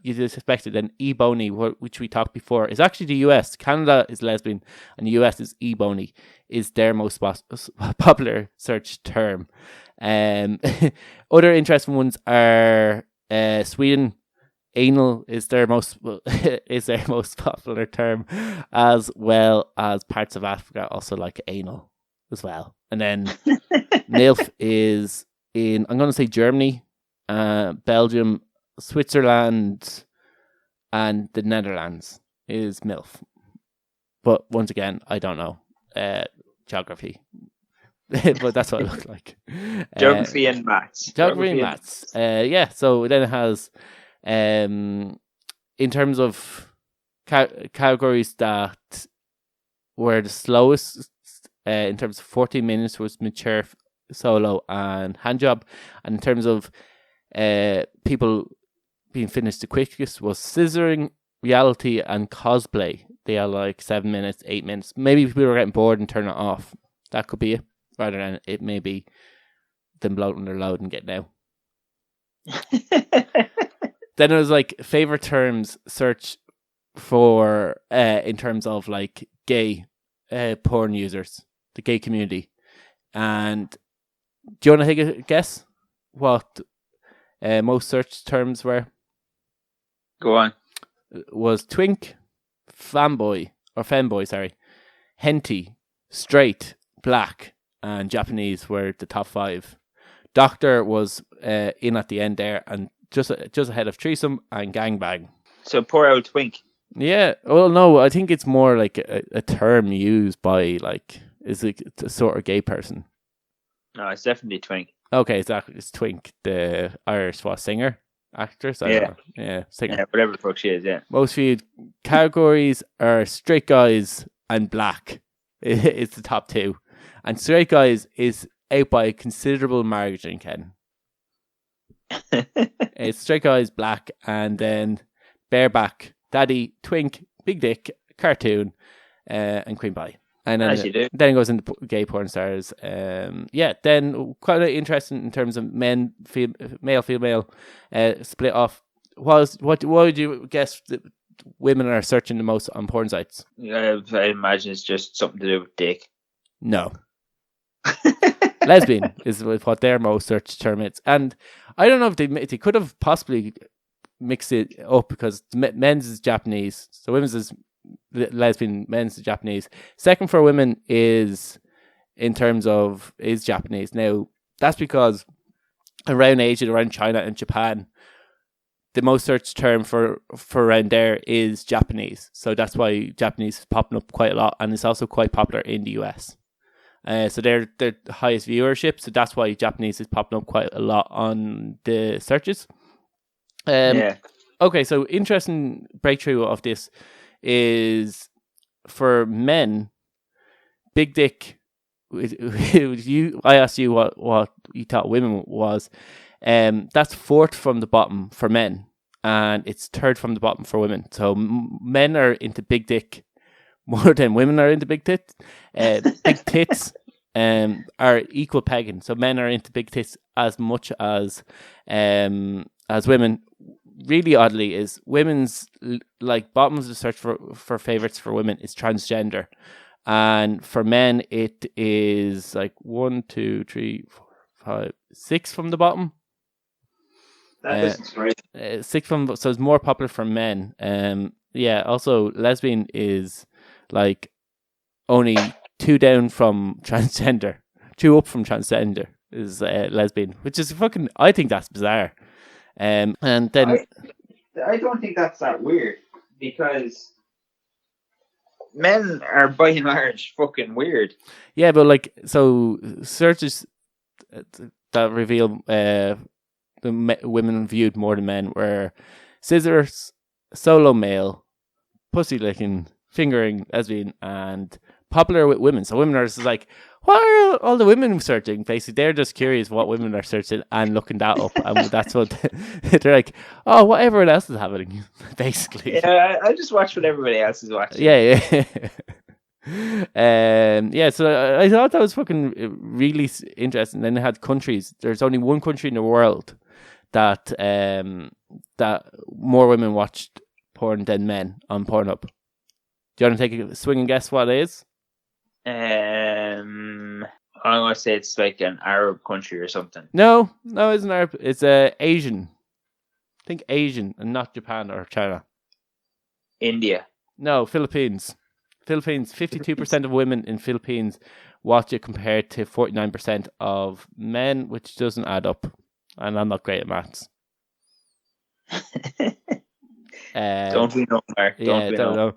you suspected, then ebony, which we talked before, is actually the US. Canada is lesbian, and the US is ebony, is their most popular search term. Other interesting ones are Sweden. Anal is their most popular term, as well as parts of Africa also like anal as well. And then MILF is in, I'm going to say Germany, Belgium, Switzerland, and the Netherlands is MILF. But once again, I don't know geography. But that's what it looked like. Geography and maths. Geography and maths. Yeah, so then it has, in terms of categories that were the slowest, in terms of 14 minutes was mature, solo, and handjob. And in terms of people being finished the quickest was scissoring, reality, and cosplay. They are like 7 minutes, 8 minutes. Maybe people are getting bored and turn it off. That could be it. Rather than it may be them bloating their load and getting out. Then it was like favorite terms search for in terms of like gay porn users, the gay community. And do you want to take a guess what most search terms were? Go on. Was twink, femboy, henty, straight, black, and Japanese were the top 5. Doctor was in at the end there, and just ahead of threesome and gangbang. So poor old twink. Yeah. Well, no, I think it's more like a term used by like is it a sort of gay person. No, it's definitely twink. Okay, exactly. It's twink, the Irish singer, actress. I don't know. Yeah, singer. Yeah, whatever the fuck she is. Yeah. Most viewed categories are straight guys and black. It's the top 2. And straight guys is out by a considerable margin, Ken. It's straight guys, black, and then bareback, daddy, twink, big dick, cartoon, and queen pie. And then then it goes into gay porn stars. Then quite interesting in terms of male, female, split off. What would you guess that women are searching the most on porn sites? I imagine it's just something to do with dick. No. Lesbian is what their most search term is. And I don't know if they could have possibly mixed it up because men's is Japanese, so women's is lesbian, men's is Japanese. Second for women is Japanese. Now, that's because around Asia, around China and Japan, the most searched term for around there is Japanese. So that's why Japanese is popping up quite a lot, and it's also quite popular in the US. So they're the highest viewership, so that's why Japanese is popping up quite a lot on the searches. Okay, so interesting breakthrough of this is for men, big dick. I asked you what you thought women was. That's 4th from the bottom for men, and it's 3rd from the bottom for women. So men are into big dick more than women are into big tits. Big tits are equal pegging. So men are into big tits as much as women. Really oddly, is women's like bottoms of the search for favorites for women is transgender, and for men it is like 1, 2, 3, 4, 5, 6 from the bottom. That isn't right. 6 from, so it's more popular for men. Also lesbian is like only 2 down from transgender, 2 up from transgender is lesbian, which is fucking. I think that's bizarre. And then I don't think that's that weird because men are by and large fucking weird. Yeah, but like so searches that reveal women viewed more than men were scissors, solo male, pussy licking, fingering, lesbian, and popular with women. So women are just like, what are all the women searching? Basically, they're just curious what women are searching and looking that up, and that's what they're like. Oh, what everyone else is happening, basically. Yeah, I just watch what everybody else is watching. Yeah. So I thought that was fucking really interesting. Then they had countries. There's only one country in the world that that more women watched porn than men on Pornhub? Do you want to take a swing and guess what it is? I'm gonna say it's like an Arab country or something. No, it isn't Arab. It's Asian. Think Asian and not Japan or China. India. No, Philippines. 52% of women in Philippines watch it compared to 49% of men, which doesn't add up. And I'm not great at maths. Don't we know, Mark? Don't know.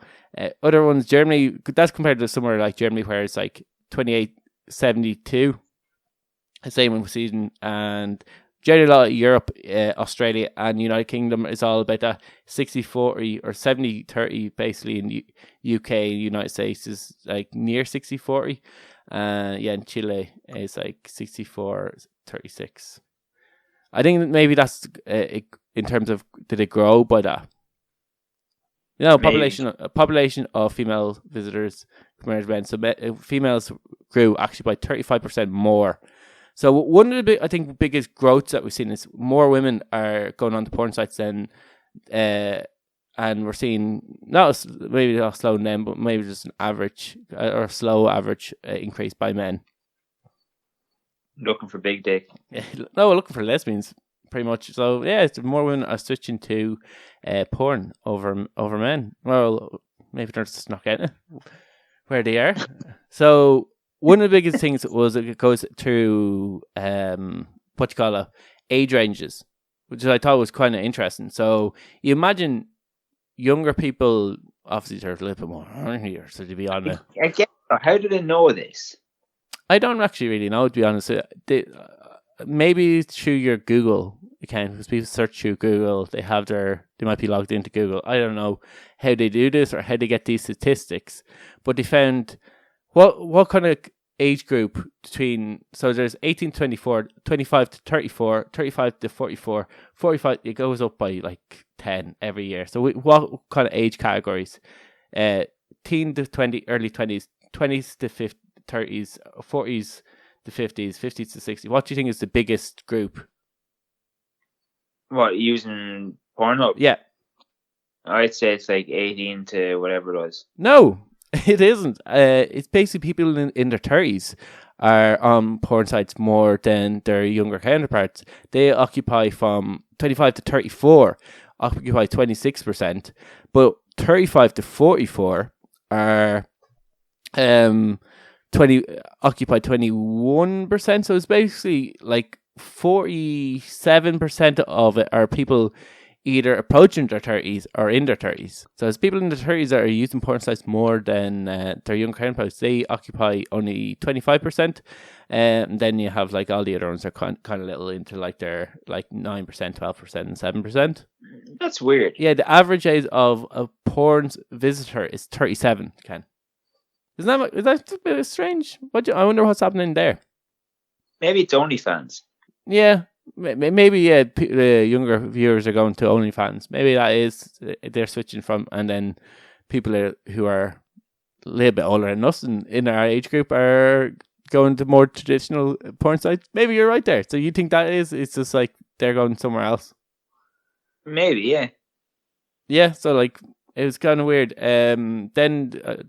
Other ones, Germany, that's compared to somewhere like Germany where it's like 28.72. Same with Sweden. And generally a lot of Europe, Australia and United Kingdom is all about that 60-40 or 70-30 basically in UK and United States is like near 60-40. In Chile is like 64-36. I think maybe that's in terms of did it grow by that? Population of female visitors compared to men. So females grew actually by 35% more. So one of the biggest growths that we've seen is more women are going on to porn sites than, and we're seeing maybe not slowing down, but maybe just an average or slow average increase by men. Looking for big dick. No, looking for lesbians, pretty much. So yeah, it's more women are switching to porn over men. Well, maybe they're just not getting it where they are. So one of the biggest things was it goes through age ranges, which I thought was kind of interesting. So you imagine younger people, obviously they're a little bit more here, so to be honest. How do they know this? I don't actually really know, to be honest. Maybe through your Google account, because people search through Google, they might be logged into Google. I don't know how they do this or how they get these statistics, but they found what kind of age group so there's 18 to 24, 25 to 34, 35 to 44, 45, it goes up by like 10 every year. So what kind of age categories? Teen to 20, early 20s, 20s to 50, 30s, 40s to 50s, 50s to 60s. What do you think is the biggest group? What, using Pornhub? Yeah. I'd say it's like 18 to whatever it was. No, it isn't. It's basically people in their 30s are on porn sites more than their younger counterparts. They occupy from 25 to 34, occupy 26%, but 35 to 44 are occupy 21%. So it's basically like 47% of it are people either approaching their 30s or in their 30s. So it's people in their 30s that are using porn sites more than their young counterparts. They occupy only 25%. And then you have like all the other ones that are kind of little into like their like 9%, 12% and 7%. That's weird. Yeah, the average age of a porn visitor is 37, Ken. Is that a bit strange? I wonder what's happening there. Maybe it's OnlyFans. Yeah, maybe the younger viewers are going to OnlyFans. Maybe that is they're switching from, and then people who are a little bit older than us in our age group are going to more traditional porn sites. Maybe you're right there. So you think that it's just like they're going somewhere else? Maybe, yeah. Yeah, so like it was kind of weird. Then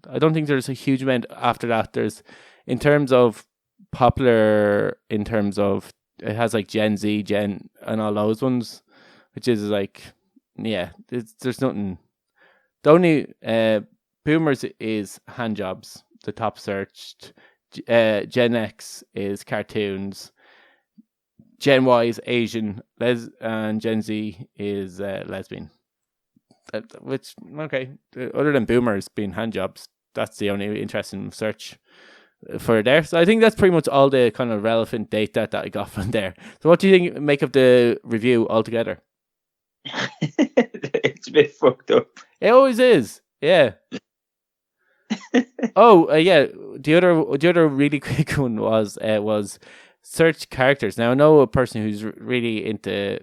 I don't think there's a huge amount after that. There's in terms of popular, in terms of it has like Gen Z, and all those ones, which is like, yeah, there's nothing. The only boomers is hand jobs, the top searched. Gen X is cartoons. Gen Y is Asian, and Gen Z is lesbian. Which, okay, other than boomers being hand jobs, that's the only interesting search for there. So I think that's pretty much all the kind of relevant data that I got from there. So what do you think make of the review altogether? It's a bit fucked up. It always is, yeah. Yeah. The other really quick one was search characters. Now I know a person who's really into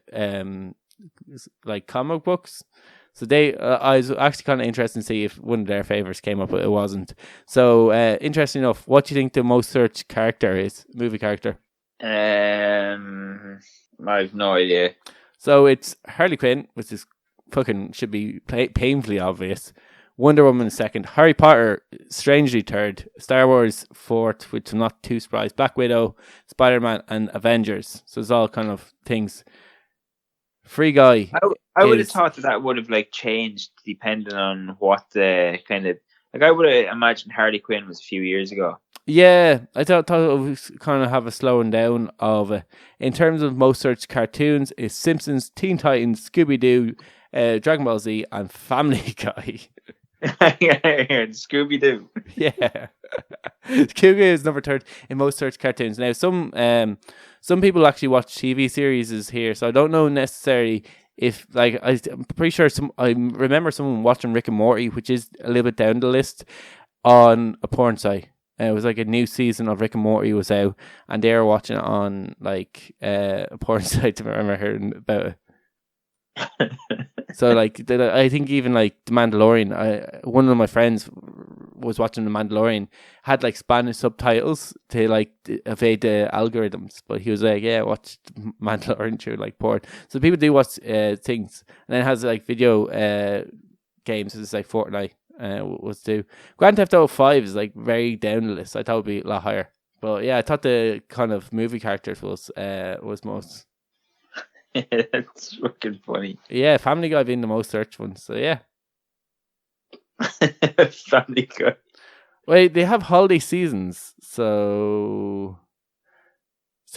like comic books. So I was actually kind of interested to see if one of their favorites came up, but it wasn't. So, interesting enough, what do you think the most searched character is? Movie character? I have no idea. So it's Harley Quinn, which is fucking should be painfully obvious. Wonder Woman second, Harry Potter strangely third, Star Wars fourth, which I'm not too surprised. Black Widow, Spider-Man, and Avengers. So it's all kind of things. Free Guy. I would have thought that would have like changed depending on what the kind of like I would have imagined Harley Quinn was a few years ago. Yeah, I thought it was kind of have a slowing down of it. In terms of most searched cartoons, is Simpsons, Teen Titans, Scooby Doo, Dragon Ball Z, and Family Guy. Scooby Doo. Yeah, Scooby is number third in most searched cartoons. Now, some people actually watch TV series here, so I don't know necessarily if like I'm pretty sure I remember someone watching Rick and Morty, which is a little bit down the list on a porn site. It was like a new season of Rick and Morty was out, and they were watching it on like a porn site. I remember hearing about it. So like I think even like The Mandalorian, one of my friends was watching The Mandalorian, had like Spanish subtitles to like evade the algorithms, but he was like, yeah, watch Mandalorian through like porn. So people do watch things, and then it has like video games. It's like Fortnite was due. Grand Theft Auto 5 is like very down the list. I thought it would be a lot higher, but yeah, I thought the kind of movie characters was most. That's fucking funny. Yeah, Family Guy being the most searched one. So yeah. Family Guy. Wait, they have holiday seasons. So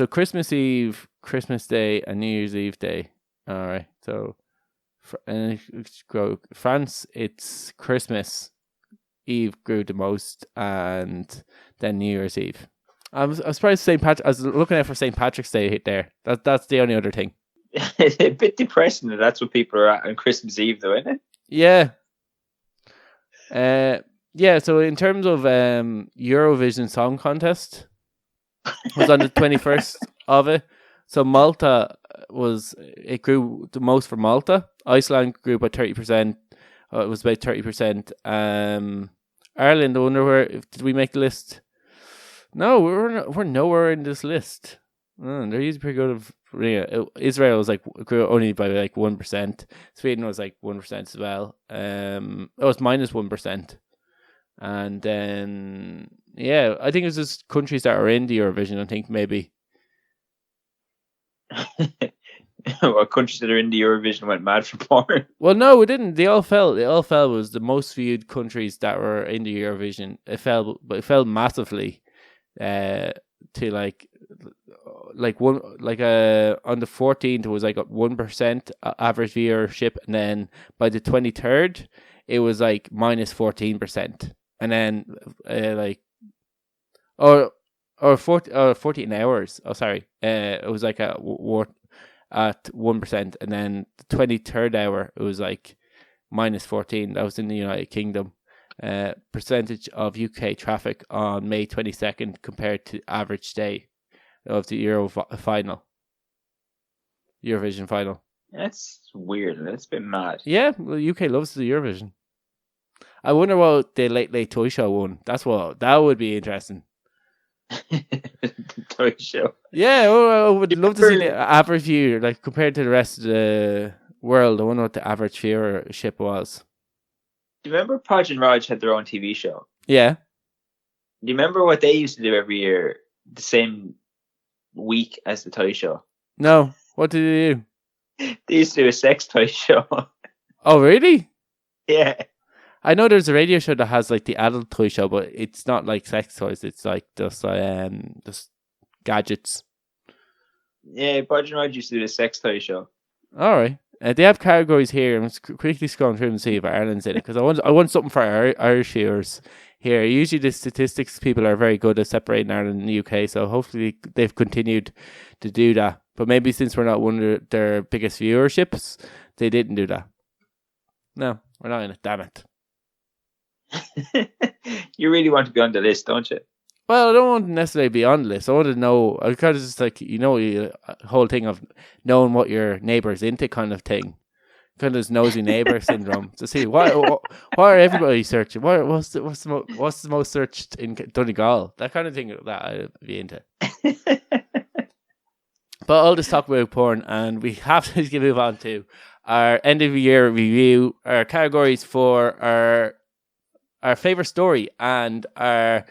Christmas Eve, Christmas Day, and New Year's Eve Day. All right. So France, it's Christmas Eve grew the most, and then New Year's Eve. I was surprised St. Patrick. I was looking out for St. Patrick's Day hit there. That's the only other thing. It's a bit depressing that that's what people are at on Christmas Eve, though, isn't it? Yeah. Yeah, so in terms of Eurovision Song Contest, was on the 21st of it. So Malta it grew the most for Malta. Iceland grew by 30%. It was about 30%. Ireland, I wonder did we make the list? No, we're nowhere in this list. They're usually pretty good. Israel was grew only by 1%. Sweden was 1% as well. It was minus 1%. And then I think it was just countries that are in the Eurovision. I think maybe. What countries that are in the Eurovision went mad for porn? Well, no, it didn't. They all fell. It all fell. Was the most viewed countries that were in the Eurovision. It fell, but it fell massively. To one on the 14th it was 1% average viewership, and then by the 23rd it was minus 14%, and then 14 hours. Oh, sorry. It was at 1%, and then the 23rd hour it was minus 14. That was in the United Kingdom. Percentage of UK traffic on May 22nd compared to average day of the Eurovision final. That's weird. That's been mad. Yeah, well, UK loves the Eurovision. I wonder what the Late Late Toy Show won. That would be interesting. The Toy Show. Yeah, I would love to see the average viewer compared to the rest of the world. I wonder what the average viewership was. Do you remember Podge and Raj had their own TV show? Yeah. Do you remember what they used to do every year, the same week as the toy show? No. What did they do? They used to do a sex toy show. Oh, really? Yeah. I know there's a radio show that has the adult toy show, but it's not sex toys. It's just gadgets. Yeah, Podge and Raj used to do a sex toy show. All right. They have categories here. I'm quickly scrolling through and see if Ireland's in it, because I want something for our Irish viewers here. Usually the statistics people are very good at separating Ireland and the UK, so hopefully they've continued to do that. But maybe since we're not one of their biggest viewerships, they didn't do that. No, we're not in it. Damn it. You really want to be on the list, don't you? Well, I don't want to necessarily be on the list. I want to know, I kind of just the whole thing of knowing what your neighbour's into kind of thing. Kind of this nosy neighbour syndrome. To see, why are everybody searching? What's the most searched in Donegal? That kind of thing that I'd be into. But I'll just talk about porn, and we have to move on to our end of the year review, our categories for our favorite story, and our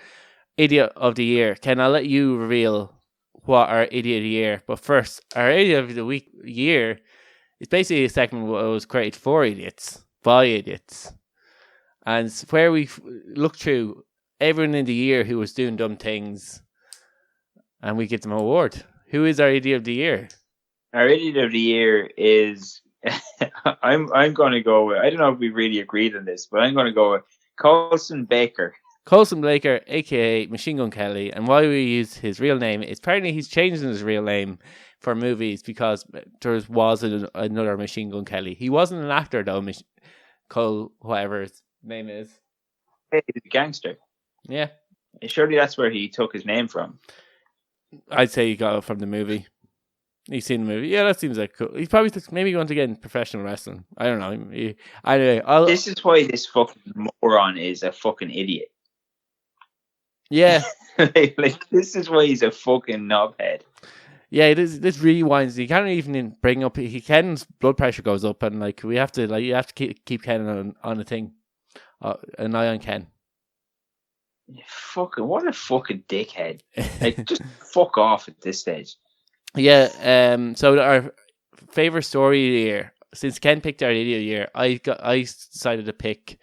idiot of the year. Ken, I'll let you reveal what our idiot of the year. But first, our idiot of the year is basically a segment that was created for idiots, by idiots. And it's where we look through everyone in the year who was doing dumb things, and we give them an award. Who is our idiot of the year? Our idiot of the year is I'm going to go with, I don't know if we really agreed on this, but I'm going to go with Colson Baker. Colson Baker, aka Machine Gun Kelly, and why we use his real name is apparently he's changing his real name for movies because there was another Machine Gun Kelly. He wasn't an actor though, Cole, whatever his name is. He's a gangster. Yeah. Surely that's where he took his name from. I'd say he got it from the movie. He's seen the movie. Yeah, that seems like cool. He's probably maybe going to get in professional wrestling. I don't know. Anyway, this is why this fucking moron is a fucking idiot. Yeah. like this is why he's a fucking knobhead. Yeah, this rewinds. He can't even bring up. Ken's blood pressure goes up, and like we have to you have to keep Ken on a thing, an eye on Ken. Fucking what a fucking dickhead! Like just fuck off at this stage. Yeah. So our favorite story of the year, since Ken picked our idiot of the year, I decided to pick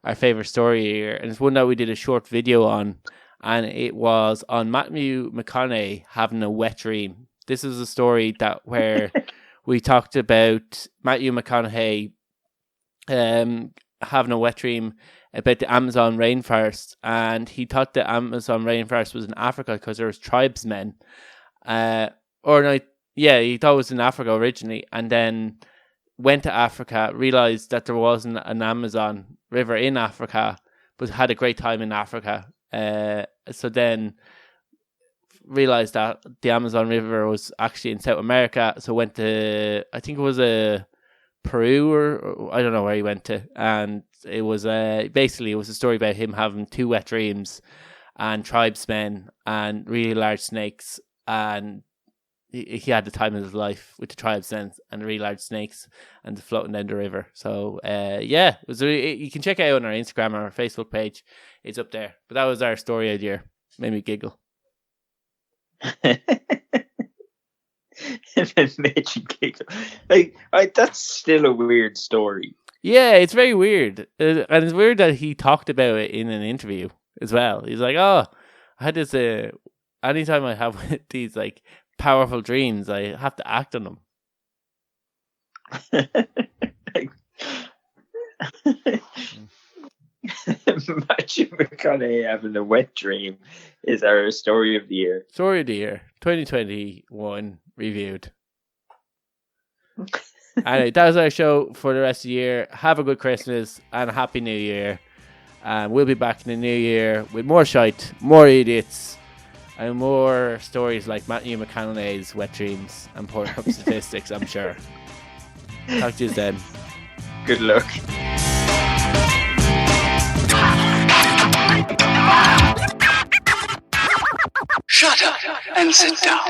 our favorite story of the year, and it's one that we did a short video on, and it was on Matthew McConaughey having a wet dream. This is a story where we talked about Matthew McConaughey having a wet dream about the Amazon rainforest, and he thought the Amazon rainforest was in Africa because there was tribesmen. He thought it was in Africa originally, and then went to Africa, realized that there wasn't an Amazon river in Africa, but had a great time in Africa. So then realized that the Amazon River was actually in South America, so went to, I think it was Peru, or I don't know where he went to, and it was basically it was a story about him having two wet dreams and tribesmen and really large snakes, and he had the time of his life with the tribesmen and the really large snakes and floating down the river. So yeah, you can check it out on our Instagram or our Facebook page. It's up there. But that was our story of the year. Made me giggle. It made you giggle. That's still a weird story. Yeah, it's very weird. And it's weird that he talked about it in an interview as well. He's like, I had this, anytime I have these like powerful dreams, I have to act on them. Matthew McConaughey having a wet dream is our story of the year. Story of the year, 2021 reviewed. Anyway, that was our show for the rest of the year. Have a good Christmas and a Happy New Year. We'll be back in the new year with more shite, more idiots, and more stories like Matthew McConaughey's wet dreams and Pornhub statistics, I'm sure. Talk to you then. Good luck. Shut up and sit down.